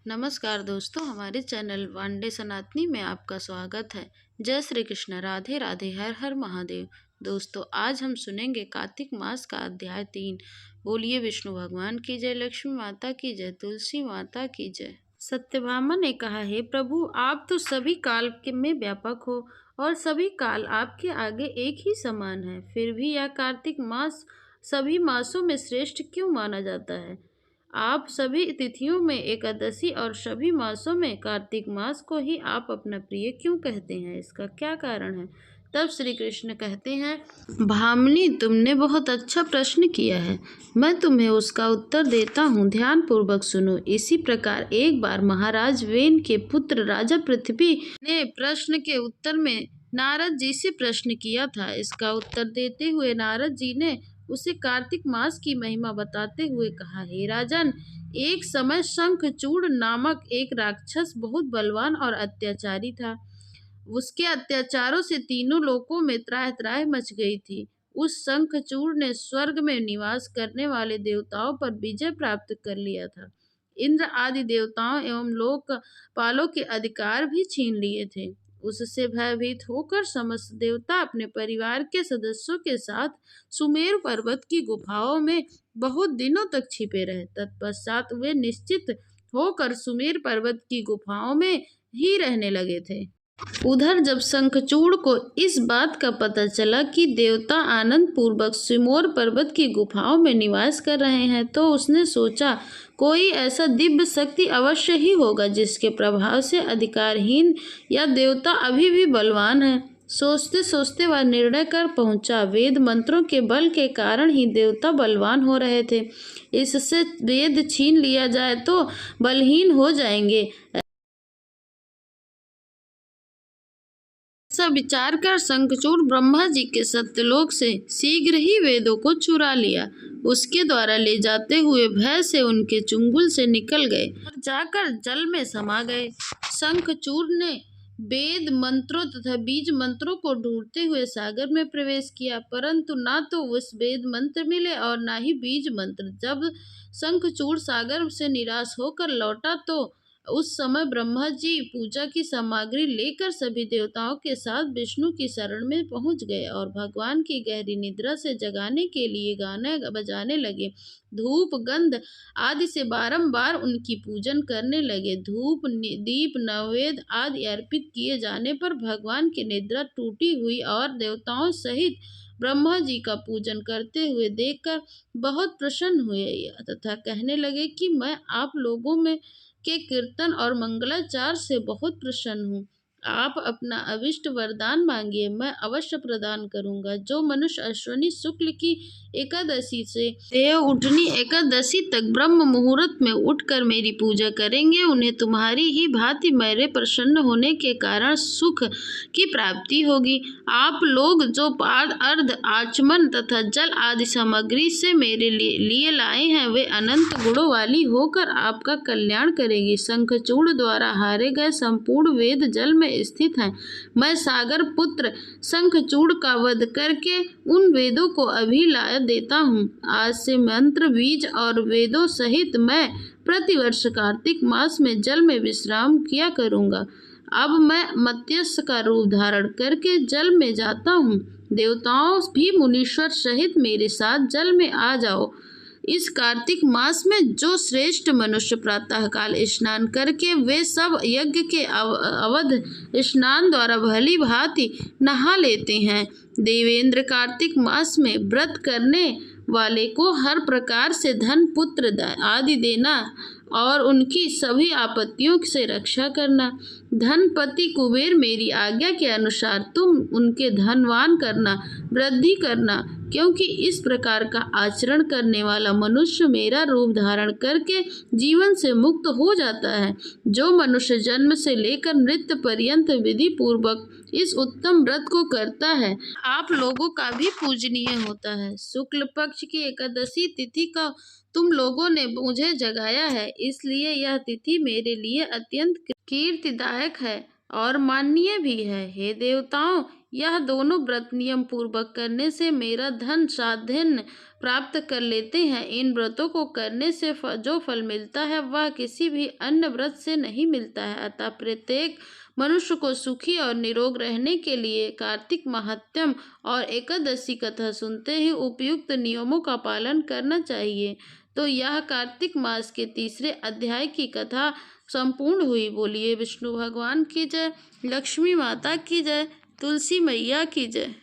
नमस्कार दोस्तों, हमारे चैनल वन डे सनातनी में आपका स्वागत है। जय श्री कृष्ण, राधे राधे, हर हर महादेव। दोस्तों, आज हम सुनेंगे कार्तिक मास का अध्याय 3। बोलिए विष्णु भगवान की जय, लक्ष्मी माता की जय, तुलसी माता की जय। सत्यभामा ने कहा, हे प्रभु, आप तो सभी काल में व्यापक हो और सभी काल आपके आगे एक ही समान है। फिर भी यह कार्तिक मास सभी मासों में श्रेष्ठ क्यों माना जाता है? आप सभी तिथियों में एकादशी और सभी मासों में कार्तिक मास को ही आप अपना प्रिय क्यों कहते हैं? इसका क्या कारण है? तब श्री कृष्ण कहते हैं, भामिनी, तुमने बहुत अच्छा प्रश्न किया है। मैं तुम्हें उसका उत्तर देता हूँ, ध्यान पूर्वक सुनो। इसी प्रकार एक बार महाराज वेन के पुत्र राजा पृथ्वी ने प्रश्न के उत्तर में नारद जी से प्रश्न किया था। इसका उत्तर देते हुए नारद जी ने उसे कार्तिक मास की महिमा बताते हुए कहा, हे राजन, एक समय शंखचूड़ नामक एक राक्षस बहुत बलवान और अत्याचारी था। उसके अत्याचारों से तीनों लोकों में त्राह त्राह मच गई थी। उस शंखचूड़ ने स्वर्ग में निवास करने वाले देवताओं पर विजय प्राप्त कर लिया था। इंद्र आदि देवताओं एवं लोकपालों के अधिकार भी छीन लिए थे। उससे भयभीत होकर समस्त देवता अपने परिवार के सदस्यों के साथ सुमेरु पर्वत की गुफाओं में बहुत दिनों तक छिपे रहे। तत्पश्चात वे निश्चित होकर सुमेर पर्वत की गुफाओं में ही रहने लगे थे। उधर जब शंखचूड़ को इस बात का पता चला कि देवता आनंद पूर्वक सुमेर पर्वत की गुफाओं में निवास कर रहे हैं, तो उसने सोचा, कोई ऐसा दिव्य शक्ति अवश्य ही होगा जिसके प्रभाव से अधिकारहीन या देवता अभी भी बलवान है। सोचते सोचते वह निर्णय कर पहुंचा, वेद मंत्रों के बल के कारण ही देवता बलवान हो रहे थे। इससे वेद छीन लिया जाए तो बलहीन हो जाएंगे। ऐसा विचार कर शंखचूड़ ब्रह्मा जी के सत्यलोक से शीघ्र ही वेदों को चुरा लिया। उसके द्वारा ले जाते हुए भय से उनके चुंगल से निकल गए और जाकर जल में समा गए। शंखचूड़ ने वेद मंत्रों तथा बीज मंत्रों को ढूंढते हुए सागर में प्रवेश किया, परंतु ना तो उस वेद मंत्र मिले और ना ही बीज मंत्र। जब शंखचूड़ सागर से निराश होकर लौटा तो उस समय ब्रह्मा जी पूजा की सामग्री लेकर सभी देवताओं के साथ विष्णु की शरण में पहुंच गए और भगवान की गहरी निद्रा से जगाने के लिए गाने बजाने लगे। धूप गंध आदि से बारंबार उनकी पूजन करने लगे। धूप दीप नैवेद्य आदि अर्पित किए जाने पर भगवान की निद्रा टूटी हुई और देवताओं सहित ब्रह्मा जी का पूजन करते हुए देखकर बहुत प्रसन्न हुए तथा कहने लगे कि मैं आप लोगों में के कीर्तन और मंगलाचार से बहुत प्रसन्न हूँ। आप अपना अभिष्ट वरदान मांगिए, मैं अवश्य प्रदान करूंगा। जो मनुष्य अश्विनी शुक्ल की एकादशी से देव उठनी एकादशी तक ब्रह्म मुहूर्त में उठकर मेरी पूजा करेंगे, उन्हें तुम्हारी ही भांति मेरे प्रसन्न होने के कारण सुख की प्राप्ति होगी। आप लोग जो पाद अर्ध आचमन तथा जल आदि सामग्री से मेरे लिए लाए हैं, वे अनंत गुणों वाली होकर आपका कल्याण करेगी। शंखचूड़ द्वारा हारे गए संपूर्ण वेद जल में स्थित हैं। मैं सागर पुत्र शंखचूड़ का वध करके उन वेदों को अभी ला देता हूँ। आज से मंत्र बीज और वेदों सहित मैं प्रतिवर्ष कार्तिक मास में जल में विश्राम किया करूँगा। अब मैं मत्स्य का रूप धारण करके जल में जाता हूँ। देवताओं भी मुनीश्वर सहित मेरे साथ जल में आ जाओ। इस कार्तिक मास में जो श्रेष्ठ मनुष्य प्रातःकाल स्नान करके वे सब यज्ञ के अवध स्नान द्वारा भली भांति नहा लेते हैं। देवेंद्र कार्तिक मास में व्रत करने वाले को हर प्रकार से धन पुत्र आदि देना और उनकी सभी आपत्तियों से रक्षा करना। धनपति कुबेर मेरी आज्ञा के अनुसार तुम उनके धनवान करना, वृद्धि करना, क्योंकि इस प्रकार का आचरण करने वाला मनुष्य मेरा रूप धारण करके जीवन से मुक्त हो जाता है। जो मनुष्य जन्म से लेकर मृत्यु पर्यंत विधि पूर्वक इस उत्तम व्रत को करता है, आप लोगों का भी पूजनीय होता है। शुक्ल पक्ष की एकादशी तिथि का तुम लोगों ने मुझे जगाया है, इसलिए यह तिथि मेरे लिए अत्यंत कीर्तिदायक है और माननीय भी है। हे देवताओं, यह दोनों व्रत नियम पूर्वक करने से मेरा धन साधन प्राप्त कर लेते हैं। इन व्रतों को करने से जो फल मिलता है वह किसी भी अन्य व्रत से नहीं मिलता है। अतः प्रत्येक मनुष्य को सुखी और निरोग रहने के लिए कार्तिक महात्म्य और एकादशी कथा सुनते ही उपयुक्त नियमों का पालन करना चाहिए। तो यह कार्तिक मास के तीसरे अध्याय की कथा संपूर्ण हुई। बोलिए विष्णु भगवान की जय, लक्ष्मी माता की जय, तुलसी मैया की जय।